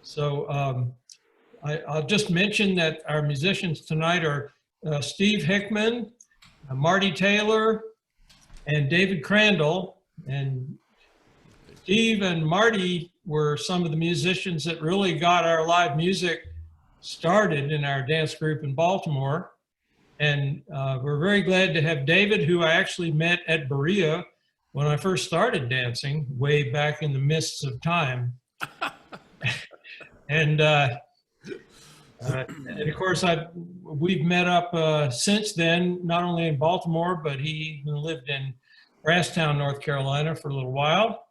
So I'll just mention that our musicians tonight are Steve Hickman, Marty Taylor, and David Crandall. And Steve and Marty were some of the musicians that really got our live music started in our dance group in Baltimore. And we're very glad to have David, who I actually met at Berea when I first started dancing way back in the mists of time. And of course, we've met up since then, not only in Baltimore, but he lived in Brasstown, North Carolina for a little while.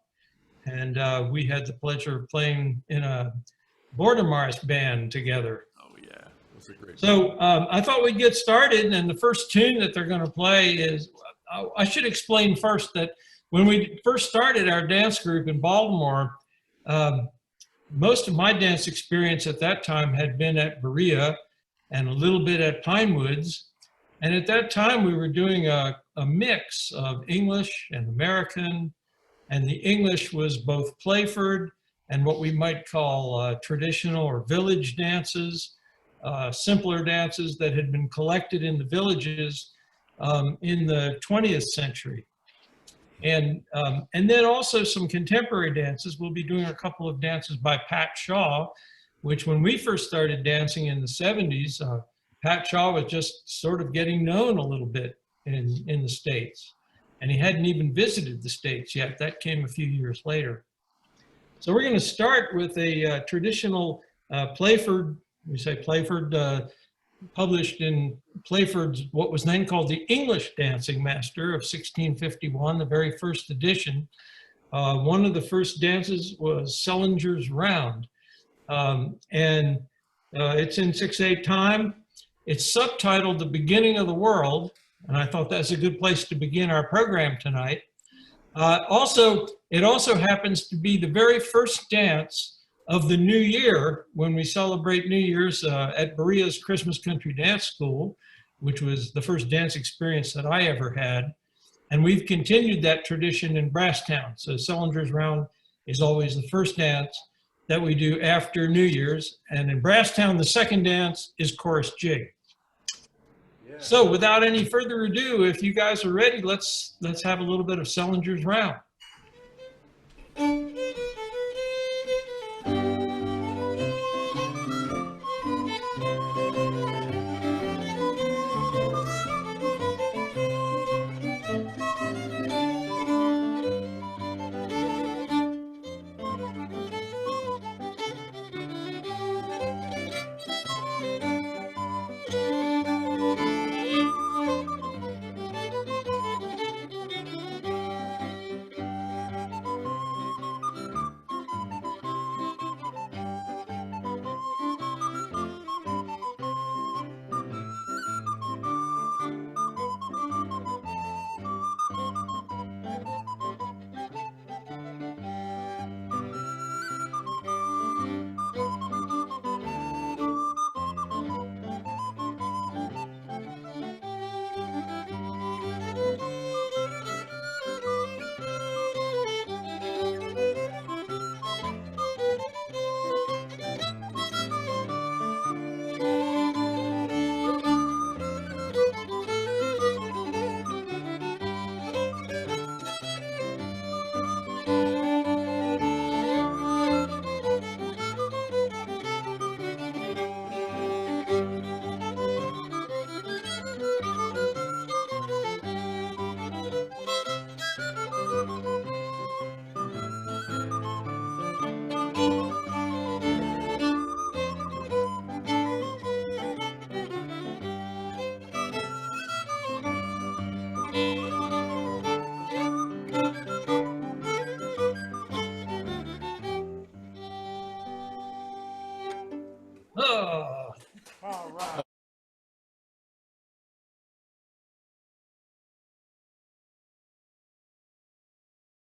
And we had the pleasure of playing in a border march band together. Oh yeah, that's a great. So I thought we'd get started, and the first tune that they're going to play is, I should explain first that when we first started our dance group in Baltimore, most of my dance experience at that time had been at Berea and a little bit at Pinewoods. And at that time, we were doing a mix of English and American, and the English was both Playford and what we might call traditional or village dances, simpler dances that had been collected in the villages in the 20th century. And then also some contemporary dances. We'll be doing a couple of dances by Pat Shaw, which when we first started dancing in the 70s, Pat Shaw was just sort of getting known a little bit in the States. And he hadn't even visited the States yet. That came a few years later. So we're going to start with a traditional Playford, we say Playford, published in Playford's, what was then called the English Dancing Master of 1651, the very first edition. One of the first dances was Sellenger's Round. And it's in 6/8 time. It's subtitled The Beginning of the World, and I thought that's a good place to begin our program tonight. It also happens to be the very first dance of the new year when we celebrate New Year's at Berea's Christmas Country Dance School, which was the first dance experience that I ever had. And we've continued that tradition in Brasstown. So Sellenger's Round is always the first dance that we do after New Year's. And in Brasstown, the second dance is Chorus Jig. Yeah. So without any further ado, if you guys are ready, let's have a little bit of Sellenger's Round.